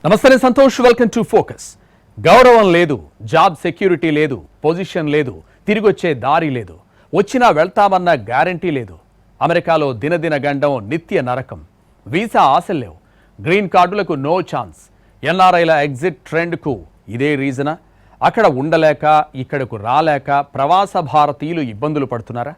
నమస్తే Santosh, welcome to focus. గౌరవం లేదు, జాబ్ సెక్యూరిటీ లేదు, పొజిషన్ లేదు, తిరిగొచ్చే దారి లేదు, వచ్చినా వెళ్తామన్న గ్యారంటీ లేదు. అమెరికాలో దినదిన గండం నిత్య నరకం. వీసా ఆశలు లేవు, గ్రీన్ కార్డులకు నో ఛాన్స్. ఎన్ఆర్ఐల ఎగ్జిట్ ట్రెండ్కు ఇదే రీజనా? అక్కడ ఉండలేక ఇక్కడకు రాలేక ప్రవాస భారతీయులు ఇబ్బందులు పడుతున్నారా?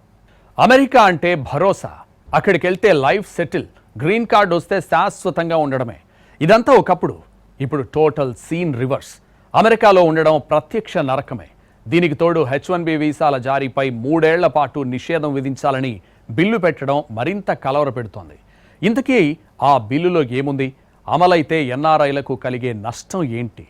అమెరికా అంటే భరోసా, అక్కడికెళ్తే లైఫ్ సెటిల్, గ్రీన్ కార్డు వస్తే శాశ్వతంగా ఉండడమే. ఇదంతా ఒకప్పుడు, ఇప్పుడు టోటల్ సీన్ రివర్స్. అమెరికాలో ఉండడం ప్రత్యక్ష నరకమే. దీనికి తోడు H1B వీసాల జారీపై 3 ఏళ్ల పాటు నిషేధం విధించాలని బిల్లు పెట్టడం మరింత కలవరపెడుతోంది. ఇంతకీ ఆ బిల్లులో ఏముంది? అమలైతే ఎన్ఆర్ఐలకు కలిగే నష్టం ఏంటి?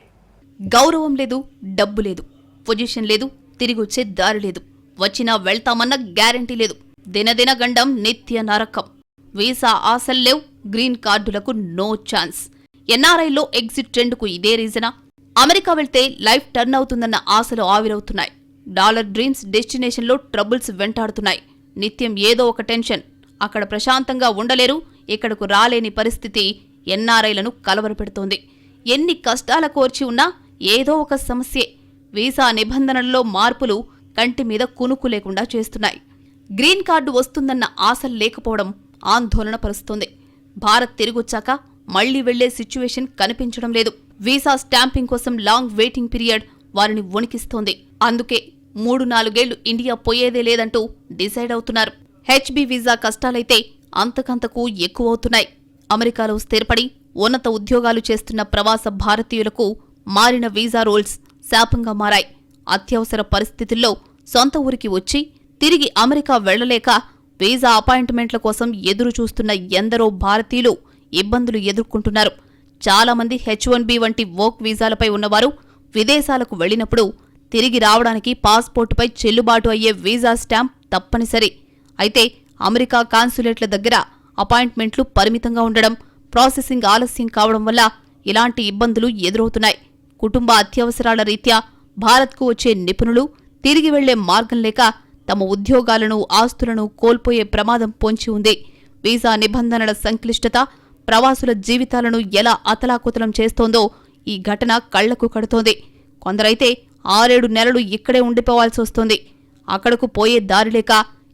గౌరవం లేదు, డబ్బు లేదు, పొజిషన్ లేదు, తిరిగొచ్చే దారి లేదు, వచ్చినా వెళ్తామన్న గ్యారంటీ లేదు. దినదిన గండం నిత్య నరకం. వీసా ఆశలు లేవు, గ్రీన్ కార్డులకు నో ఛాన్స్. ఎన్ఆర్ఐలో ఎగ్జిట్ ట్రెండ్కు ఇదే రీజనా? అమెరికా వెళ్తే లైఫ్ టర్న్ అవుతుందన్న ఆశలు ఆవిరవుతున్నాయి. డాలర్ డ్రీమ్స్ డెస్టినేషన్లో ట్రబుల్స్ వెంటాడుతున్నాయి. నిత్యం ఏదో ఒక టెన్షన్. అక్కడ ప్రశాంతంగా ఉండలేరు, ఇక్కడకు రాలేని పరిస్థితి ఎన్ఆర్ఐలను కలవరపెడుతోంది. ఎన్ని కష్టాల కోర్చి ఉన్నా ఏదో ఒక సమస్యే. వీసా నిబంధనల్లో మార్పులు కంటి మీద కునుకు లేకుండా చేస్తున్నాయి. గ్రీన్ కార్డు వస్తుందన్న ఆశలు లేకపోవడం ఆందోళన పరుస్తోంది. భారత్ తిరిగొచ్చాక మళ్లీ వెళ్లే సిచ్యువేషన్ కనిపించడం లేదు. వీసా స్టాంపింగ్ కోసం లాంగ్ వెయిటింగ్ పీరియడ్ వారిని వణికిస్తోంది. అందుకే 3-4 ఏళ్లు ఇండియా పోయేదే లేదంటూ డిసైడ్ అవుతున్నారు. HB వీసా కష్టాలైతే అంతకంతకు ఎక్కువవుతున్నాయి. అమెరికాలో స్థిరపడి ఉన్నత ఉద్యోగాలు చేస్తున్న ప్రవాస భారతీయులకు మారిన వీసా రూల్స్ శాపంగా మారాయి. అత్యవసర పరిస్థితుల్లో సొంత ఊరికి వచ్చి తిరిగి అమెరికా వెళ్లలేక వీసా అపాయింట్మెంట్ల కోసం ఎదురు చూస్తున్న ఎందరో భారతీయులు ఇబ్బందులు ఎదుర్కొంటున్నారు. చాలామంది H1B వంటి వర్క్ వీసాలపై ఉన్నవారు విదేశాలకు వెళ్లినప్పుడు తిరిగి రావడానికి పాస్పోర్టుపై చెల్లుబాటు అయ్యే వీసా స్టాంప్ తప్పనిసరి. అయితే అమెరికా కాన్సులేట్ల దగ్గర అపాయింట్మెంట్లు పరిమితంగా ఉండడం, ప్రాసెసింగ్ ఆలస్యం కావడం వల్ల ఇలాంటి ఇబ్బందులు ఎదురవుతున్నాయి. కుటుంబ అత్యవసరాల రీత్యా భారత్కు వచ్చే నిపుణులు తిరిగి వెళ్లే మార్గం లేక తమ ఉద్యోగాలను, ఆస్తులను కోల్పోయే ప్రమాదం పొంచి ఉంది. వీసా నిబంధనల సంక్లిష్టత ప్రవాసుల జీవితాలను ఎలా అతలాకుతలం చేస్తోందో ఈ ఘటన కళ్లకు కడుతోంది. కొందరైతే 6-7 నెలలు ఇక్కడే ఉండిపోవాల్సి వస్తోంది. అక్కడకు పోయే దారిలేక,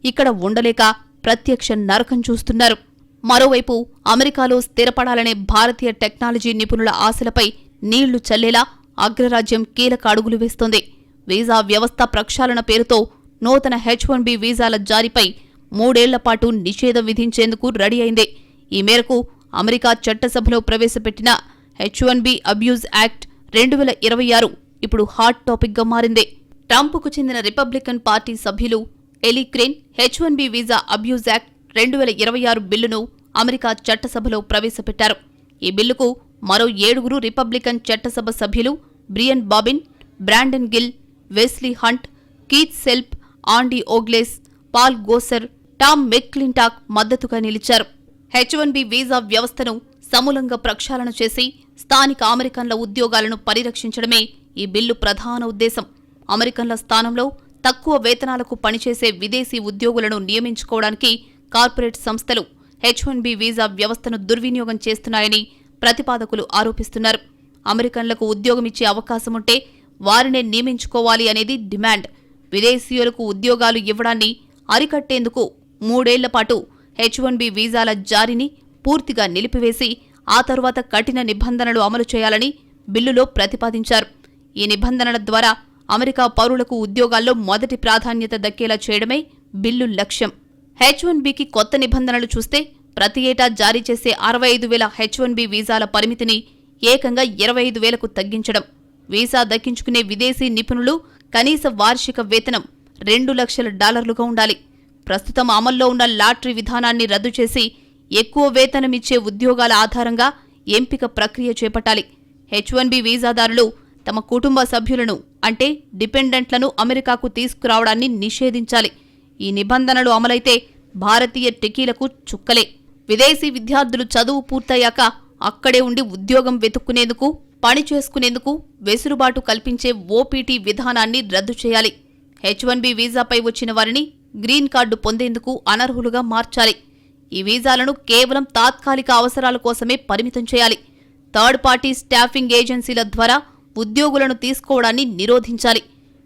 ఇక్కడ ఉండలేక ప్రత్యక్ష నరకం చూస్తున్నారు. మరోవైపు అమెరికాలో స్థిరపడాలనే భారతీయ టెక్నాలజీ నిపుణుల ఆశలపై నీళ్లు చల్లేలా అగ్రరాజ్యం కీలక అడుగులు వేస్తోంది. వీసా వ్యవస్థ ప్రక్షాళన పేరుతో నూతన H1B వీసాల జారీపై 3 ఏళ్ల పాటు నిషేధం విధించేందుకు రెడీ అయింది. ఈ మేరకు అమెరికా చట్టసభలో ప్రవేశపెట్టిన H1B అబ్యూజ్ యాక్ట్ 2026 ఇప్పుడు హాట్ టాపిక్గా మారింది. ట్రంప్కు చెందిన రిపబ్లికన్ పార్టీ సభ్యులు Eli Crane H1B visa abuse act 2026 బిల్లును అమెరికా చట్టసభలో ప్రవేశపెట్టారు. ఈ బిల్లుకు మరో 7 రిపబ్లికన్ చట్టసభ సభ్యులు Brian bobbin, Brandon Gill, Wesley hunt, Keith self, ఆండీ ఓగ్లెస్, పాల్ గోసర్, టామ్ మెక్క్లింటాక్ మద్దతుగా నిలిచారు. H1B వీసా వ్యవస్థను సమూలంగా ప్రక్షాళన చేసి స్థానిక అమెరికన్ల ఉద్యోగాలను పరిరక్షించడమే ఈ బిల్లు ప్రధాన ఉద్దేశం. అమెరికన్ల స్థానంలో తక్కువ వేతనాలకు పనిచేసే విదేశీ ఉద్యోగులను నియమించుకోవడానికి కార్పొరేట్ సంస్థలు H1B వీసా వ్యవస్థను దుర్వినియోగం చేస్తున్నాయని ప్రతిపాదకులు ఆరోపిస్తున్నారు. అమెరికన్లకు ఉద్యోగమిచ్చే అవకాశముంటే వారినే నియమించుకోవాలి అనేది డిమాండ్. విదేశీయులకు ఉద్యోగాలు ఇవ్వడాన్ని అరికట్టేందుకు 3 ఏళ్ల పాటు H1B వీసాల జారీని పూర్తిగా నిలిపివేసి ఆ తరువాత కఠిన నిబంధనలు అమలు చేయాలని బిల్లులో ప్రతిపాదించారు. ఈ నిబంధనల ద్వారా అమెరికా పౌరులకు ఉద్యోగాల్లో మొదటి ప్రాధాన్యత దక్కేలా చేయడమే బిల్లు లక్ష్యం. H1Bకి కొత్త నిబంధనలు చూస్తే ప్రతి ఏటా జారీ చేసే 65,000 H1B వీసాల పరిమితిని ఏకంగా 25,000కు తగ్గించడం, వీసా దక్కించుకునే విదేశీ నిపుణులు కనీస వార్షిక వేతనం $2 లక్షల ఉండాలి. ప్రస్తుతం అమల్లో ఉన్న లాటరీ విధానాన్ని రద్దు చేసి ఎక్కువ వేతనమిచ్చే ఉద్యోగాల ఆధారంగా ఎంపిక ప్రక్రియ చేపట్టాలి. H1B వీసాదారులు తమ కుటుంబ సభ్యులను అంటే డిపెండెంట్లను అమెరికాకు తీసుకురావడాన్ని నిషేధించాలి. ఈ నిబంధనలు అమలైతే భారతీయ టెకీలకు చుక్కలే. విదేశీ విద్యార్థులు చదువు పూర్తయ్యాక అక్కడే ఉండి ఉద్యోగం వెతుక్కునేందుకు, పని చేసుకునేందుకు వెసులుబాటు కల్పించే OPT విధానాన్ని రద్దు చేయాలి. H1B వీసాపై వచ్చిన వారిని గ్రీన్ కార్డు పొందేందుకు అనర్హులుగా మార్చాలి. ఈ వీసాలను కేవలం తాత్కాలిక అవసరాల కోసమే పరిమితం చేయాలి. థర్డ్ పార్టీ స్టాఫింగ్ ఏజెన్సీల ద్వారా ఉద్యోగులను తీసుకోవడాన్ని నిరోధించాలి.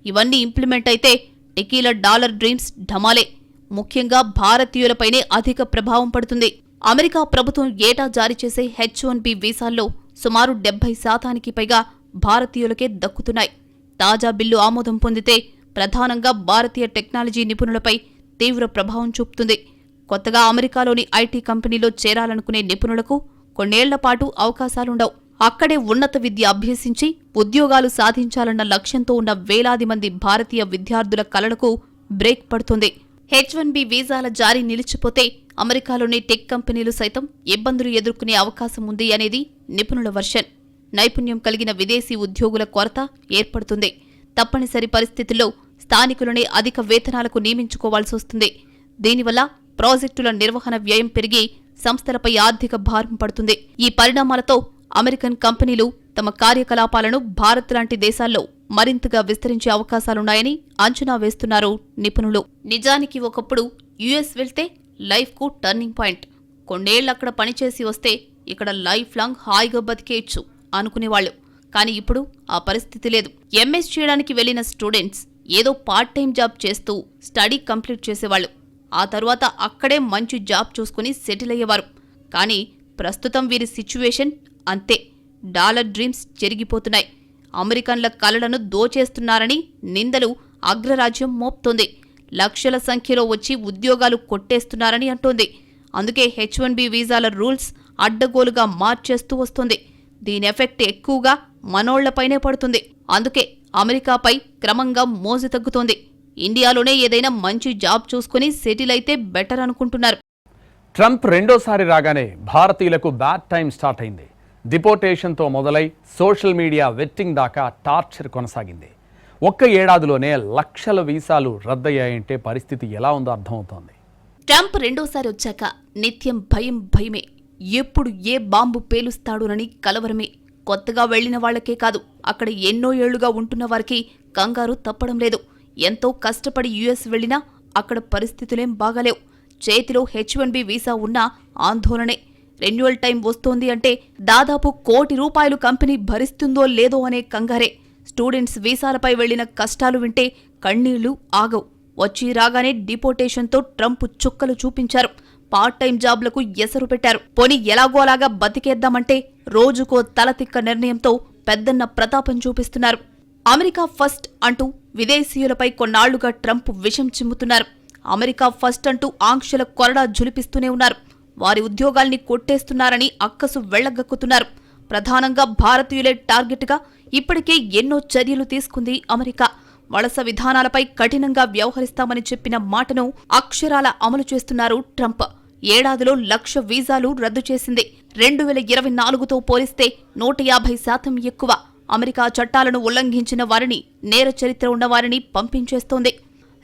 ఇవన్నీ ఇంప్లిమెంట్ అయితే టెకీల డాలర్ డ్రీమ్స్ ఢమాలే. ముఖ్యంగా భారతీయులపైనే అధిక ప్రభావం పడుతుంది. అమెరికా ప్రభుత్వం ఏటా జారీ చేసే H-1B వీసాల్లో సుమారు 70% పైగా భారతీయులకే దక్కుతున్నాయి. తాజా బిల్లు ఆమోదం పొందితే ప్రధానంగా భారతీయ టెక్నాలజీ నిపుణులపై తీవ్ర ప్రభావం చూపుతుంది. కొత్తగా అమెరికాలోని ఐటీ కంపెనీలో చేరాలనుకునే నిపుణులకు కొన్నేళ్ల పాటు అవకాశాలుండవు. అక్కడే ఉన్నత విద్య అభ్యసించి ఉద్యోగాలు సాధించాలన్న లక్ష్యంతో ఉన్న వేలాది మంది భారతీయ విద్యార్థుల కలలకు బ్రేక్ పడుతుంది. H-1B వీసాల జారీ నిలిచిపోతే అమెరికాలోని టెక్ కంపెనీలు సైతం ఇబ్బందులు ఎదుర్కొనే అవకాశం ఉంది అనేది నిపుణుల వర్షన్. నైపుణ్యం కలిగిన విదేశీ ఉద్యోగుల కొరత ఏర్పడుతుంది. తప్పనిసరి పరిస్థితుల్లో స్థానికులనే అధిక వేతనాలకు నియమించుకోవాల్సి వస్తుంది. దీనివల్ల ప్రాజెక్టుల నిర్వహణ వ్యయం పెరిగి సంస్థలపై ఆర్థిక భారం పడుతుంది. ఈ పరిణామాలతో అమెరికన్ కంపెనీలు తమ కార్యకలాపాలను భారత్ లాంటి దేశాల్లో మరింతగా విస్తరించే అవకాశాలున్నాయని అంచనా వేస్తున్నారు నిపుణులు. నిజానికి ఒకప్పుడు యుఎస్ వెళ్తే లైఫ్కు టర్నింగ్ పాయింట్. కొన్నేళ్లక్కడ పనిచేసి వస్తే ఇక్కడ లైఫ్ లాంగ్ హాయిగా బతికేయచ్చు అనుకునేవాళ్లు. కానీ ఇప్పుడు ఆ పరిస్థితి లేదు. ఎంఎస్ చేయడానికి వెళ్లిన స్టూడెంట్స్ ఏదో పార్ట్ టైం జాబ్ చేస్తూ స్టడీ కంప్లీట్ చేసేవాళ్లు. ఆ తరువాత అక్కడే మంచి జాబ్ చూసుకుని సెటిల్ అయ్యేవారు. కానీ ప్రస్తుతం వీరి సిచ్యువేషన్ అంతే. Dollar dreams చెరిగిపోతున్నాయి. అమెరికన్ల కలలను దోచేస్తున్నారని నిందలు అగ్రరాజ్యం మోపుతోంది. లక్షల సంఖ్యలో వచ్చి ఉద్యోగాలు కొట్టేస్తున్నారని అంటోంది. అందుకే H-1B వీసాల రూల్స్ అడ్డగోలుగా మార్చేస్తూ వస్తోంది. దీని ఎఫెక్ట్ ఎక్కువగా మనోళ్లపైనే పడుతుంది. అందుకే అమెరికాపై క్రమంగా మోజు తగ్గుతోంది. ఇండియాలోనే ఏదైనా మంచి జాబ్ చూసుకుని సెటిల్ అయితే బెటర్ అనుకుంటున్నారు. ట్రంప్ రెండోసారి రాగానే భారతీయులకు బ్యాడ్ టైం స్టార్ట్ అయింది. డిపోర్టేషన్తో మొదలై సోషల్ మీడియా వెట్టింగ్ దాకా టార్చర్ కొనసాగింది. ఒక్క ఏడాదిలోనే లక్షల వీసాలు రద్దయ్యాయంటే పరిస్థితి ఎలా ఉందో అర్థమవుతోంది. ట్రంప్ రెండోసారి వచ్చాక నిత్యం భయమే. ఎప్పుడు ఏ బాంబు పేలుస్తాడోనని కలవరమే. కొత్తగా వెళ్లిన వాళ్లకే కాదు, అక్కడ ఎన్నో ఏళ్లుగా ఉంటున్న వారికి కంగారు తప్పడం లేదు. ఎంతో కష్టపడి యుఎస్ వెళ్లినా అక్కడ పరిస్థితులేం బాగాలేవు. చేతిలో H-1B వీసా ఉన్నా ఆందోళనే. రెన్యువల్ టైం వస్తోంది అంటే దాదాపు ₹1 కోటి కంపెనీ భరిస్తుందో లేదో అనే కంగారే. స్టూడెంట్స్ వీసాలపై వెళ్లిన కష్టాలు వింటే కన్నీళ్లు ఆగవు. వచ్చి రాగానే డిపోర్టేషన్తో ట్రంప్ చుక్కలు చూపించారు. పార్ట్ టైం జాబ్లకు ఎసరు పెట్టారు. పోని ఎలాగో అలాగా బతికేద్దామంటే రోజుకో తలతిక్క నిర్ణయంతో పెద్దన్న ప్రతాపం చూపిస్తున్నారు. అమెరికా ఫస్ట్ అంటూ విదేశీయులపై కొన్నాళ్లుగా ట్రంప్ విషం చిమ్ముతున్నారు. అమెరికా ఫస్ట్ అంటూ ఆంక్షల కొరడా జులిపిస్తూనే ఉన్నారు. వారి ఉద్యోగాల్ని కొట్టేస్తున్నారని అక్కసు వెళ్లగక్కుతున్నారు. ప్రధానంగా భారతీయులే టార్గెట్గా ఇప్పటికే ఎన్నో చర్యలు తీసుకుంది అమెరికా. వలస విధానాలపై కఠినంగా వ్యవహరిస్తామని చెప్పిన మాటను అక్షరాల అమలు చేస్తున్నారు ట్రంప్. ఏడాదిలో 1,00,000 వీసాలు రద్దు చేసింది. 2024తో పోలిస్తే 150% ఎక్కువ. అమెరికా చట్టాలను ఉల్లంఘించిన వారిని, నేర చరిత్ర ఉన్నవారిని పంపించేస్తోంది.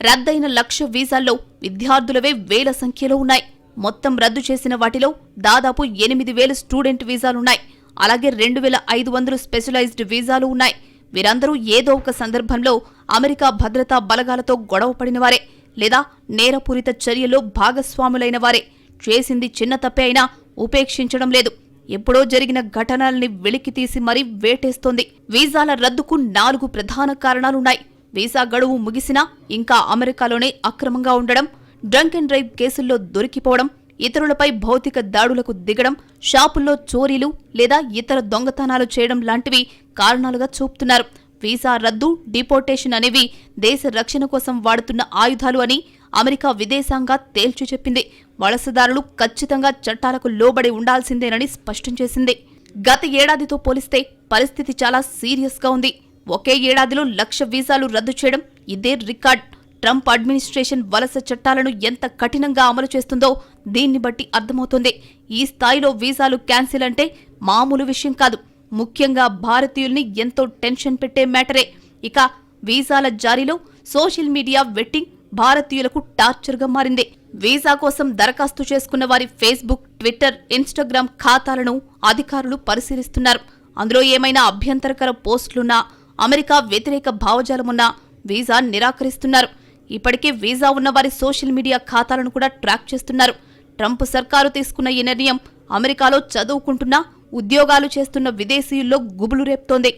రద్దయిన 1,00,000 వీసాల్లో విద్యార్థులవే వేల సంఖ్యలో ఉన్నాయి. మొత్తం రద్దు చేసిన వాటిలో దాదాపు 8,000 స్టూడెంట్ వీసాలున్నాయి. అలాగే 2,500 స్పెషలైజ్డ్ వీసాలు ఉన్నాయి. వీరందరూ ఏదో ఒక సందర్భంలో అమెరికా భద్రతా బలగాలతో గొడవపడిన వారే, లేదా నేరపూరిత చర్యల్లో భాగస్వాములైన వారే. చేసింది చిన్న తప్పే అయినా ఉపేక్షించడం లేదు. ఎప్పుడో జరిగిన ఘటనల్ని వెలికితీసి మరీ వేటేస్తోంది. వీసాల రద్దుకు 4 ప్రధాన కారణాలున్నాయి. వీసా గడువు ముగిసినా ఇంకా అమెరికాలోనే అక్రమంగా ఉండడం, డ్రంక్ అండ్ డ్రైవ్ కేసుల్లో దొరికిపోవడం, ఇతరులపై భౌతిక దాడులకు దిగడం, షాపుల్లో చోరీలు లేదా ఇతర దొంగతనాలు చేయడం లాంటివి కారణాలుగా చూపుతున్నారు. వీసా రద్దు, డిపోర్టేషన్ అనేవి దేశ రక్షణ కోసం వాడుతున్న ఆయుధాలు అని అమెరికా విదేశాంగ తేల్చి చెప్పింది. వలసదారులు ఖచ్చితంగా చట్టాలకు లోబడి ఉండాల్సిందేనని స్పష్టం చేసింది. గత ఏడాదితో పోలిస్తే పరిస్థితి చాలా సీరియస్గా ఉంది. ఒకే ఏడాదిలో 1,00,000 వీసాలు రద్దు చేయడం ఇదే రికార్డ్. ట్రంప్ అడ్మినిస్ట్రేషన్ వలస చట్టాలను ఎంత కఠినంగా అమలు చేస్తుందో దీన్ని బట్టి అర్థమవుతోంది. ఈ స్థాయిలో వీసాలు క్యాన్సిల్ అంటే మామూలు విషయం కాదు. ముఖ్యంగా భారతీయుల్ని ఎంతో టెన్షన్ పెట్టే మ్యాటరే. ఇక వీసాల జారీలో సోషల్ మీడియా వెట్టింగ్ భారతీయులకు టార్చర్గా మారింది. వీసా కోసం దరఖాస్తు చేసుకున్న వారి ఫేస్బుక్, ట్విట్టర్, ఇన్స్టాగ్రామ్ ఖాతాలను అధికారులు పరిశీలిస్తున్నారు. అందులో ఏమైనా అభ్యంతరకర పోస్టులున్నా, అమెరికా వ్యతిరేక భావజాలమున్నా వీసా నిరాకరిస్తున్నారు. ఇప్పటికే వీసా ఉన్న వారి సోషల్ మీడియా ఖాతాలను కూడా ట్రాక్ చేస్తున్నారు. ట్రంప్ సర్కారు తీసుకున్న ఈ నిర్ణయం అమెరికాలో చదువుకుంటున్నా, ఉద్యోగాలు చేస్తున్న విదేశీయుల్లో గుబులు రేపుతోంది.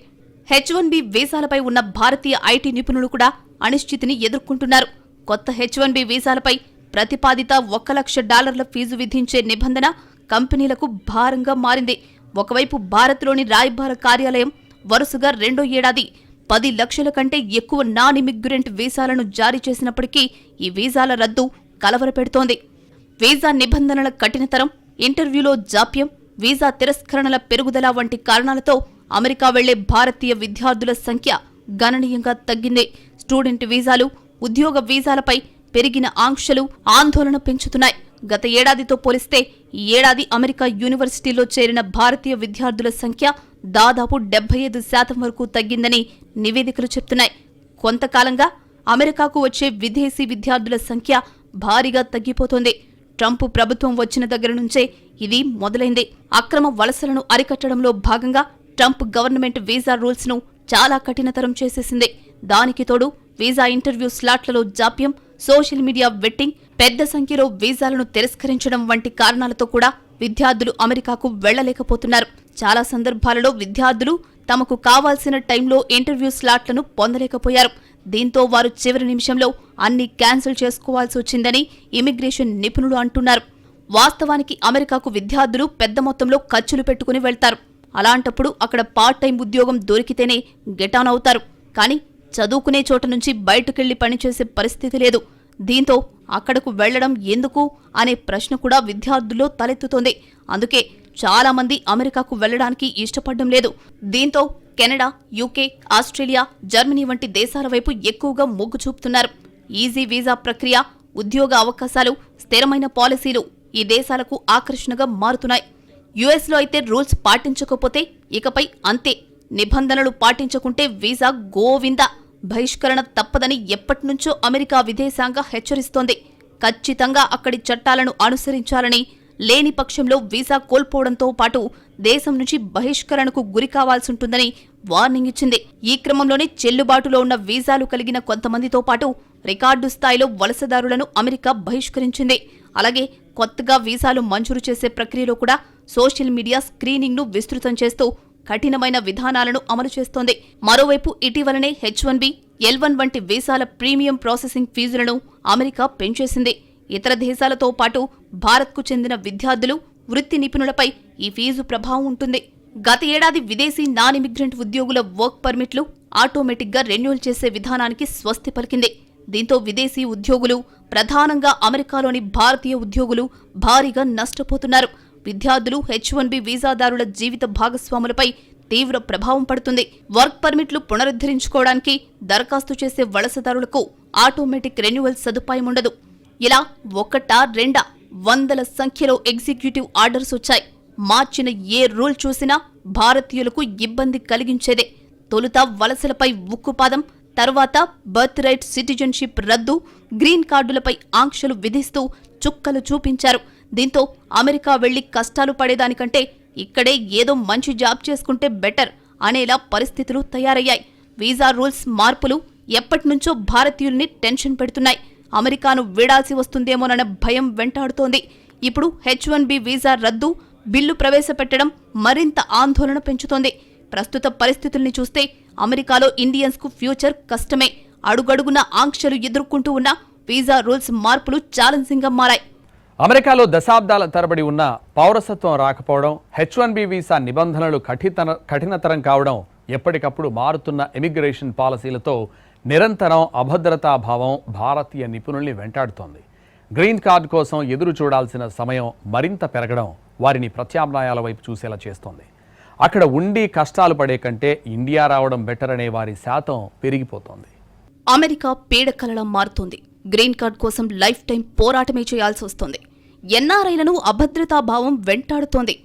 H1B వీసాలపై ఉన్న భారతీయ ఐటీ నిపుణులు కూడా అనిశ్చితిని ఎదుర్కొంటున్నారు. కొత్త H1B వీసాలపై ప్రతిపాదిత $1,00,000 ఫీజు విధించే నిబంధన కంపెనీలకు భారంగా మారింది. ఒకవైపు భారత్లోని రాయబార కార్యాలయం వరుసగా రెండో ఏడాది 10 లక్షల కంటే ఎక్కువ నాన్ ఇమిగ్రెంట్ వీసాలను జారీ చేసినప్పటికీ ఈ వీసాల రద్దు కలవరపెడుతోంది. వీసా నిబంధనల కఠినతరం, ఇంటర్వ్యూలో జాప్యం, వీసా తిరస్కరణల పెరుగుదల వంటి కారణాలతో అమెరికా వెళ్లే భారతీయ విద్యార్థుల సంఖ్య గణనీయంగా తగ్గింది. స్టూడెంట్ వీసాలు, ఉద్యోగ వీసాలపై పెరిగిన ఆంక్షలు ఆందోళన పెంచుతున్నాయి. గత ఏడాదితో పోలిస్తే ఈ ఏడాది అమెరికా యూనివర్సిటీలో చేరిన భారతీయ విద్యార్థుల సంఖ్య దాదాపు 75% వరకు తగ్గిందని నివేదికలు చెప్తున్నాయి. కొంతకాలంగా అమెరికాకు వచ్చే విదేశీ విద్యార్థుల సంఖ్య భారీగా తగ్గిపోతోంది. ట్రంప్ ప్రభుత్వం వచ్చిన దగ్గర నుంచే ఇది మొదలైంది. అక్రమ వలసలను అరికట్టడంలో భాగంగా ట్రంప్ గవర్నమెంట్ వీసా రూల్స్ ను చాలా కఠినతరం చేసేసింది. దానికి తోడు వీసా ఇంటర్వ్యూ స్లాట్లలో జాప్యం, సోషల్ మీడియా వెట్టింగ్, పెద్ద సంఖ్యలో వీసాలను తిరస్కరించడం వంటి కారణాలతో కూడా విద్యార్థులు అమెరికాకు వెళ్లలేకపోతున్నారు. చాలా సందర్భాలలో విద్యార్థులు తమకు కావాల్సిన టైంలో ఇంటర్వ్యూ స్లాట్లను పొందలేకపోయారు. దీంతో వారు చివరి నిమిషంలో అన్ని క్యాన్సిల్ చేసుకోవాల్సి వచ్చిందని ఇమిగ్రేషన్ నిపుణులు అంటున్నారు. వాస్తవానికి అమెరికాకు విద్యార్థులు పెద్ద మొత్తంలో ఖర్చులు పెట్టుకుని వెళ్తారు. అలాంటప్పుడు అక్కడ పార్ట్ టైం ఉద్యోగం దొరికితేనే గెటాన్ అవుతారు. కానీ చదువుకునే చోట నుంచి బయటకెళ్లి పనిచేసే పరిస్థితి లేదు. దీంతో అక్కడకు వెళ్లడం ఎందుకు అనే ప్రశ్న కూడా విద్యార్థుల్లో తలెత్తుతోంది. అందుకే చాలా మంది అమెరికాకు వెళ్లడానికి ఇష్టపడడం లేదు. దీంతో కెనడా, యూకే, ఆస్ట్రేలియా, జర్మనీ వంటి దేశాల వైపు ఎక్కువగా మొగ్గు చూపుతున్నారు. ఈజీ వీసా ప్రక్రియ, ఉద్యోగ అవకాశాలు, స్థిరమైన పాలసీలు ఈ దేశాలకు ఆకర్షణగా మారుతున్నాయి. యుఎస్లో అయితే రూల్స్ పాటించకపోతే ఇకపై అంతే. నిబంధనలు పాటించకుంటే వీసా గోవిందా, బహిష్కరణ తప్పదని ఎప్పటినుంచో అమెరికా విదేశాంగ హెచ్చరిస్తోంది. ఖచ్చితంగా అక్కడి చట్టాలను అనుసరించాలని, లేని పక్షంలో వీసా కోల్పోవడంతో పాటు దేశం నుంచి బహిష్కరణకు గురి కావాల్సుంటుందని వార్నింగ్ ఇచ్చింది. ఈ క్రమంలోనే చెల్లుబాటులో ఉన్న వీసాలు కలిగిన కొంతమందితో పాటు రికార్డు స్థాయిలో వలసదారులను అమెరికా బహిష్కరించింది. అలాగే కొత్తగా వీసాలు మంజూరు చేసే ప్రక్రియలో కూడా సోషల్ మీడియా స్క్రీనింగ్ ను విస్తృతం చేస్తూ కఠినమైన విధానాలను అమలు చేస్తోంది. మరోవైపు ఇటీవలనే H1B, L1 వంటి వీసాల ప్రీమియం ప్రాసెసింగ్ ఫీజులను అమెరికా పెంచేసింది. ఇతర దేశాలతో పాటు భారత్కు చెందిన విద్యార్థులు, వృత్తి నిపుణులపై ఈ ఫీజు ప్రభావం ఉంటుంది. గత ఏడాది విదేశీ నాన్ ఇమిగ్రెంట్ ఉద్యోగుల వర్క్ పర్మిట్లు ఆటోమేటిక్గా రెన్యూవల్ చేసే విధానానికి స్వస్తి పలికింది. దీంతో విదేశీ ఉద్యోగులు, ప్రధానంగా అమెరికాలోని భారతీయ ఉద్యోగులు భారీగా నష్టపోతున్నారు. విద్యార్థులు, H1B వీసాదారుల జీవిత భాగస్వాములపై తీవ్ర ప్రభావం పడుతుంది. వర్క్ పర్మిట్లు పునరుద్ధరించుకోవడానికి దరఖాస్తు చేసే వలసదారులకు ఆటోమేటిక్ రెన్యువల్ సదుపాయం ఉండదు. ఇలా ఒకటా రెండా వందల సంఖ్యలో ఎగ్జిక్యూటివ్ ఆర్డర్స్ వచ్చాయి. మార్చిన ఏ రూల్ చూసినా భారతీయులకు ఇబ్బంది కలిగించేదే. తొలుత వలసలపై ఉక్కుపాదం, తర్వాత బర్త్ రైట్ సిటిజన్షిప్ రద్దు, గ్రీన్ కార్డులపై ఆంక్షలు విధిస్తూ చుక్కలు చూపించారు. దీంతో అమెరికా వెళ్లి కష్టాలు పడేదానికంటే ఇక్కడే ఏదో మంచి జాబ్ చేసుకుంటే బెటర్ అనేలా పరిస్థితులు తయారయ్యాయి. వీసా రూల్స్ మార్పులు ఎప్పటినుంచో భారతీయుల్ని టెన్షన్ పెడుతున్నాయి. అమెరికాను వీడాల్సి వస్తుందేమోనన్న భయం వెంటాడుతోంది. ఇప్పుడు H1B వీసా రద్దు బిల్లు ప్రవేశపెట్టడం మరింత ఆందోళన పెంచుతోంది. ప్రస్తుత పరిస్థితుల్ని చూస్తే అమెరికాలో ఇండియన్స్ కు ఫ్యూచర్ కష్టమే. అడుగడుగున ఆంక్షలు ఎదుర్కొంటూ ఉన్న వీసా రూల్స్ మార్పులు ఛాలెంజింగ్ గా మారాయి. అమెరికాలో దశాబ్దాల తరబడి ఉన్న పౌరసత్వం రాకపోవడం, H1B వీసా నిబంధనలు కఠినతరం కావడం, ఎప్పటికప్పుడు మారుతున్న ఇమిగ్రేషన్ పాలసీలతో నిరంతరం అభద్రతాభావం భారతీయ నిపుణుల్ని వెంటాడుతోంది. గ్రీన్ కార్డు కోసం ఎదురు చూడాల్సిన సమయం మరింత పెరగడం వారిని ప్రత్యామ్నాయాల వైపు చూసేలా చేస్తోంది. అక్కడ ఉండి కష్టాలు పడే కంటే ఇండియా రావడం బెటర్ అనే వారి శాతం పెరిగిపోతోంది. అమెరికా పీడకలలా మారుతోంది. గ్రీన్ కార్డ్ కోసం లైఫ్ టైం పోరాటమే చేయాల్సి వస్తోంది. ఎన్ఆర్ఐలను అభద్రతాభావం వెంటాడుతోంది.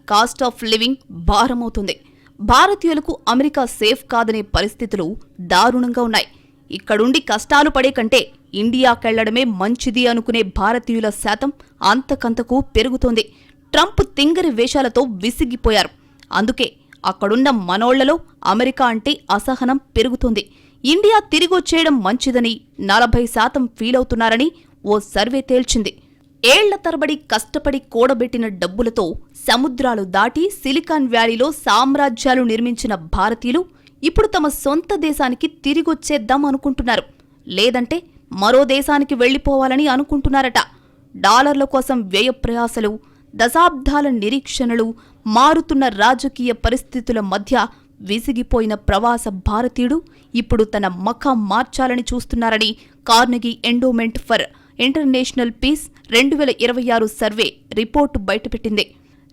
కాస్ట్ ఆఫ్ లివింగ్ భారమవుతుంది. భారతీయులకు అమెరికా సేఫ్ కాదనే పరిస్థితులు దారుణంగా ఉన్నాయి. ఇక్కడుండి కష్టాలు పడే కంటే ఇండియాకెళ్లడమే మంచిది అనుకునే భారతీయుల శాతం అంతకంతకు పెరుగుతోంది. ట్రంప్ తింగరి వేషాలతో విసిగిపోయారు. అందుకే అక్కడున్న మనోళ్లలో అమెరికా అంటే అసహనం పెరుగుతోంది. ఇండియా తిరిగొచ్చేయడం మంచిదని 40% ఫీలవుతున్నారని ఓ సర్వే తేల్చింది. ఏళ్ల తరబడి కష్టపడి కూడబెట్టిన డబ్బులతో సముద్రాలు దాటి సిలికాన్ వ్యాలీలో సామ్రాజ్యాలు నిర్మించిన భారతీయులు ఇప్పుడు తమ సొంత దేశానికి తిరిగొచ్చేద్దాం అనుకుంటున్నారు. లేదంటే మరో దేశానికి వెళ్లిపోవాలని అనుకుంటున్నారట. డాలర్ల కోసం వ్యయప్రయాసలు, దశాబ్దాల నిరీక్షణలు, మారుతున్న రాజకీయ పరిస్థితుల మధ్య విసిగిపోయిన ప్రవాస భారతీయుడు ఇప్పుడు తన మఖం మార్చాలని చూస్తున్నారని Carnegie Endowment for International Peace 2026 survey report బయటపెట్టింది.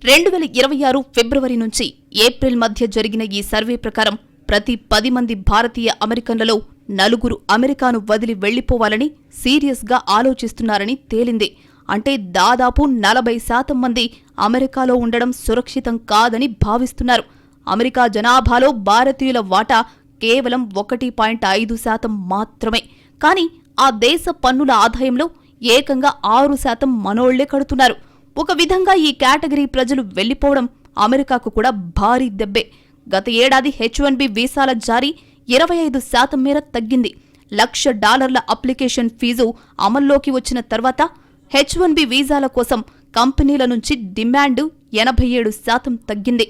2026 ఫిబ్రవరి నుంచి ఏప్రిల్ మధ్య జరిగిన ఈ సర్వే ప్రకారం ప్రతి 10 మంది భారతీయ అమెరికన్లలో 4 అమెరికాను వదిలి వెళ్లిపోవాలని సీరియస్గా ఆలోచిస్తున్నారని తేలింది. అంటే దాదాపు 40% మంది అమెరికాలో ఉండడం సురక్షితం కాదని భావిస్తున్నారు. అమెరికా జనాభాలో భారతీయుల వాటా కేవలం 1.5% మాత్రమే. కానీ ఆ దేశ పన్నుల ఆదాయంలో ఏకంగా 6% మనోళ్లే కడుతున్నారు. ఒక విధంగా ఈ కేటగిరీ ప్రజలు వెళ్లిపోవడం అమెరికాకు కూడా భారీ దెబ్బే. గత ఏడాది H-1B వీసాల జారీ 25% మేర తగ్గింది. $1,00,000 అప్లికేషన్ ఫీజు అమల్లోకి వచ్చిన తర్వాత H-1B వీసాల కోసం కంపెనీల నుంచి డిమాండ్ 87% తగ్గింది.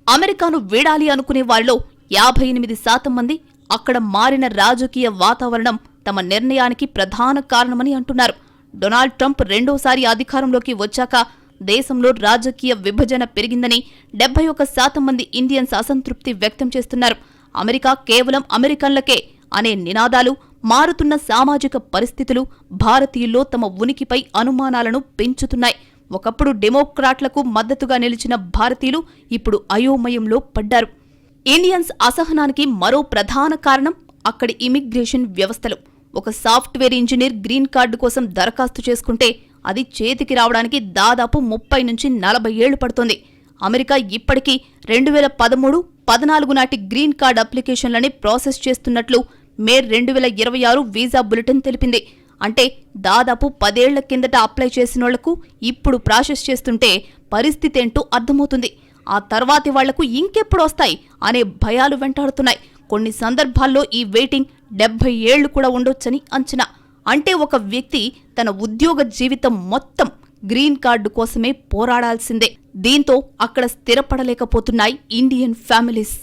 అమెరికాను వీడాలి అనుకునే వారిలో 58% మంది అక్కడ మారిన రాజకీయ వాతావరణం తమ నిర్ణయానికి ప్రధాన కారణమని అంటున్నారు. డొనాల్డ్ ట్రంప్ రెండోసారి అధికారంలోకి వచ్చాక దేశంలో రాజకీయ విభజన పెరిగిందని 71% మంది ఇండియన్స్ అసంతృప్తి వ్యక్తం చేస్తున్నారు. అమెరికా కేవలం అమెరికన్లకే అనే నినాదాలు, మారుతున్న సామాజిక పరిస్థితులు భారతీయుల్లో తమ ఉనికిపై అనుమానాలను పెంచుతున్నాయి. ఒకప్పుడు డెమోక్రాట్లకు మద్దతుగా నిలిచిన భారతీయులు ఇప్పుడు అయోమయంలో పడ్డారు. ఇండియన్స్ అసహనానికి మరో ప్రధాన కారణం అక్కడి ఇమిగ్రేషన్ వ్యవస్థలు. ఒక సాఫ్ట్వేర్ ఇంజనీర్ గ్రీన్ కార్డు కోసం దరఖాస్తు చేసుకుంటే అది చేతికి రావడానికి దాదాపు 30 నుంచి 40 ఏళ్లు పడుతోంది. అమెరికా ఇప్పటికీ 2013-14 నాటి గ్రీన్ కార్డ్ అప్లికేషన్లని ప్రాసెస్ చేస్తున్నట్లు మే 2026 వీసా బులెటిన్ తెలిపింది. అంటే దాదాపు 10 ఏళ్ల కిందట అప్లై చేసినోళ్లకు ఇప్పుడు ప్రాసెస్ చేస్తుంటే పరిస్థితేంటో అర్థమవుతుంది. ఆ తర్వాతి వాళ్లకు ఇంకెప్పుడొస్తాయి అనే భయాలు వెంటాడుతున్నాయి. కొన్ని సందర్భాల్లో ఈ వెయిటింగ్ 70 ఏళ్లు కూడా ఉండొచ్చని అంచనా. అంటే ఒక వ్యక్తి తన ఉద్యోగ జీవితం మొత్తం గ్రీన్ కార్డు కోసమే పోరాడాల్సిందే. దీంతో అక్కడ స్థిరపడలేకపోతున్నాయి ఇండియన్ ఫ్యామిలీస్.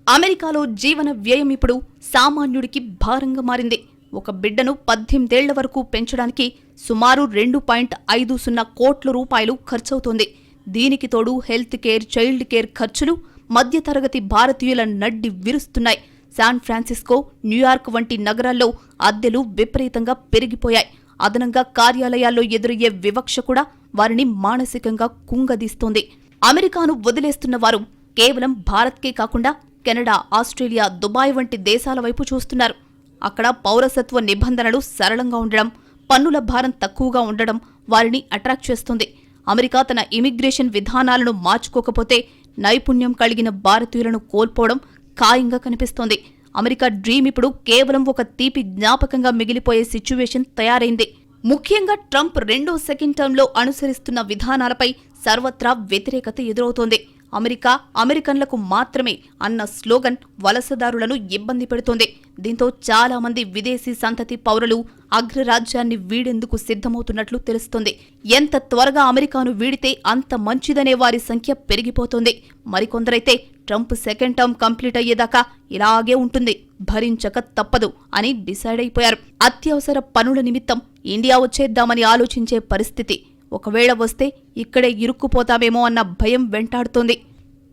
అమెరికాలో జీవన వ్యయం ఇప్పుడు సామాన్యుడికి భారంగా మారింది. ఒక బిడ్డను 18 ఏళ్ల వరకు పెంచడానికి సుమారు 2.50 కోట్ల రూపాయలు ఖర్చవుతోంది. దీనికి తోడు హెల్త్ కేర్, చైల్డ్ కేర్ ఖర్చులు మధ్యతరగతి భారతీయుల నడ్డి విరుస్తున్నాయి. శాన్ ఫ్రాన్సిస్కో, న్యూయార్క్ వంటి నగరాల్లో అద్దెలు విపరీతంగా పెరిగిపోయాయి. అదనంగా కార్యాలయాల్లో ఎదురయ్యే వివక్ష కూడా వారిని మానసికంగా కుంగదీస్తోంది. అమెరికాను వదిలేస్తున్న వారు కేవలం భారత్కే కాకుండా కెనడా, ఆస్ట్రేలియా, దుబాయ్ వంటి దేశాల వైపు చూస్తున్నారు. అక్కడ పౌరసత్వ నిబంధనలు సరళంగా ఉండడం, పన్నుల భారం తక్కువగా ఉండడం వారిని అట్రాక్ట్ చేస్తుంది. అమెరికా తన ఇమిగ్రేషన్ విధానాలను మార్చుకోకపోతే నైపుణ్యం కలిగిన భారతీయులను కోల్పోవడం ఖాయంగా కనిపిస్తోంది. అమెరికా డ్రీమ్ ఇప్పుడు కేవలం ఒక తీపి జ్ఞాపకంగా మిగిలిపోయే సిచ్యువేషన్ తయారైంది. ముఖ్యంగా ట్రంప్ రెండో సెకండ్ టర్మ్లో అనుసరిస్తున్న విధానాలపై సర్వత్రా వ్యతిరేకత ఎదురవుతోంది. అమెరికా అమెరికన్లకు మాత్రమే అన్న స్లోగన్ వలసదారులను ఇబ్బంది పెడుతోంది. దీంతో చాలా మంది విదేశీ సంతతి పౌరులు అగ్రరాజ్యాన్ని వీడేందుకు సిద్ధమవుతున్నట్లు తెలుస్తోంది. ఎంత త్వరగా అమెరికాను వీడితే అంత మంచిదనే వారి సంఖ్య పెరిగిపోతోంది. మరికొందరైతే ట్రంప్ సెకండ్ టర్మ్ కంప్లీట్ అయ్యేదాకా ఇలాగే ఉంటుంది, భరించక తప్పదు అని డిసైడ్ అయిపోయారు. అత్యవసర పనుల నిమిత్తం ఇండియా వచ్చేద్దామని ఆలోచించే పరిస్థితి. ఒకవేళ వస్తే ఇక్కడే ఇరుక్కుపోతామేమో అన్న భయం వెంటాడుతోంది.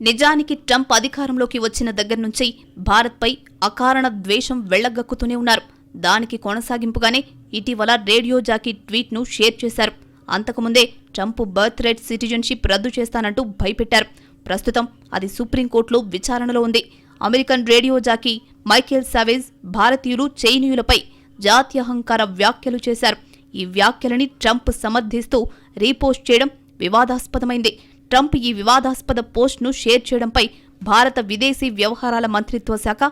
నిజానికి ట్రంప్ అధికారంలోకి వచ్చిన దగ్గర్నుంచి భారత్పై అకారణ ద్వేషం వెళ్లగక్కుతూనే ఉన్నారు. దానికి కొనసాగింపుగానే ఇటీవల రేడియో జాకీ ట్వీట్ను షేర్ చేశారు. అంతకుముందే ట్రంప్ బర్త్ రైట్ సిటిజన్షిప్ రద్దు చేస్తానంటూ భయపెట్టారు. ప్రస్తుతం అది సుప్రీంకోర్టులో విచారణలో ఉంది. American radio jockey Michael Savage భారతీయులు, చైనీయులపై జాత్యహంకార వ్యాఖ్యలు చేశారు. ఈ వ్యాఖ్యలని ట్రంప్ సమర్థిస్తూ రీపోస్ట్ చేయడం వివాదాస్పదమైంది. ట్రంప్ ఈ వివాదాస్పద పోస్ట్ను షేర్ చేయడంపై భారత విదేశీ వ్యవహారాల మంత్రిత్వ శాఖ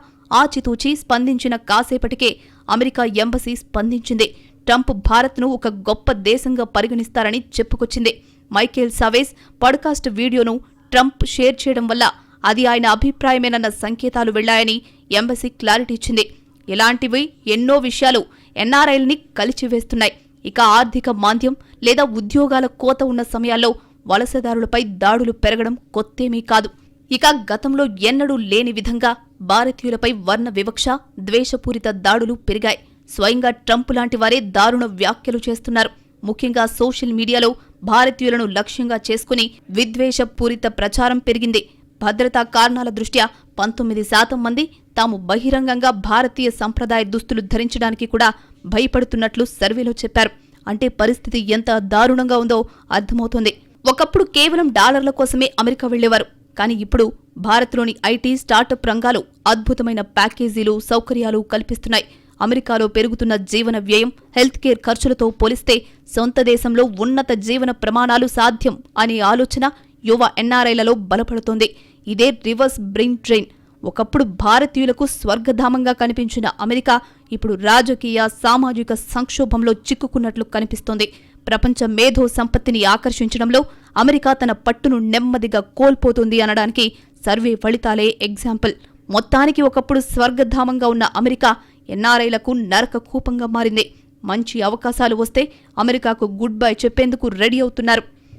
ఆచితూచి స్పందించిన కాసేపటికే అమెరికా ఎంబసీ స్పందించింది. ట్రంప్ భారత్ను ఒక గొప్ప దేశంగా పరిగణిస్తారని చెప్పుకొచ్చింది. మైకేల్ సావేజ్ పాడ్కాస్ట్ వీడియోను ట్రంప్ షేర్ చేయడం వల్ల అది ఆయన అభిప్రాయమేనన్న సంకేతాలు వెళ్లాయని ఎంబసీ క్లారిటీ ఇచ్చింది. ఇలాంటివి ఎన్నో విషయాలు ఎన్ఆర్ఐల్ని కలిచివేస్తున్నాయి. ఇక ఆర్థిక మాంద్యం లేదా ఉద్యోగాల కోత ఉన్న సమయాల్లో వలసదారులపై దాడులు పెరగడం కొత్తేమీ కాదు. ఇక గతంలో ఎన్నడూ లేని విధంగా భారతీయులపై వర్ణ వివక్ష, ద్వేషపూరిత దాడులు పెరిగాయి. స్వయంగా ట్రంప్ లాంటి వారే దారుణ వ్యాఖ్యలు చేస్తున్నారు. ముఖ్యంగా సోషల్ మీడియాలో భారతీయులను లక్ష్యంగా చేసుకుని విద్వేషపూరిత ప్రచారం పెరిగింది. భద్రతా కారణాల దృష్ట్యా 19% మంది తాము బహిరంగంగా భారతీయ సంప్రదాయ దుస్తులు ధరించడానికి కూడా భయపడుతున్నట్లు సర్వేలో చెప్పారు. అంటే పరిస్థితి ఎంత దారుణంగా ఉందో అర్థమవుతోంది. ఒకప్పుడు కేవలం డాలర్ల కోసమే అమెరికా వెళ్లేవారు. కానీ ఇప్పుడు భారత్లోని ఐటీ, స్టార్టప్ రంగాలు అద్భుతమైన ప్యాకేజీలు, సౌకర్యాలు కల్పిస్తున్నాయి. అమెరికాలో పెరుగుతున్న జీవన వ్యయం, హెల్త్ కేర్ ఖర్చులతో పోలిస్తే సొంత దేశంలో ఉన్నత జీవన ప్రమాణాలు సాధ్యం అనే ఆలోచన యువ ఎన్ఆర్ఐలలో బలపడుతోంది. ఇదే రివర్స్ బ్రెయిన్ డ్రెయిన్. ఒకప్పుడు భారతీయులకు స్వర్గధామంగా కనిపించిన అమెరికా ఇప్పుడు రాజకీయ, సామాజిక సంక్షోభంలో చిక్కుకున్నట్లు కనిపిస్తోంది. ప్రపంచ మేధో సంపత్తిని ఆకర్షించడంలో అమెరికా తన పట్టును నెమ్మదిగా కోల్పోతుంది అనడానికి సర్వే ఫలితాలే ఎగ్జాంపుల్. మొత్తానికి ఒకప్పుడు స్వర్గధామంగా ఉన్న అమెరికా ఎన్ఆర్ఐలకు నరక కూపంగా మారింది. మంచి అవకాశాలు వస్తే అమెరికాకు గుడ్ బై చెప్పేందుకు రెడీ అవుతున్నారు.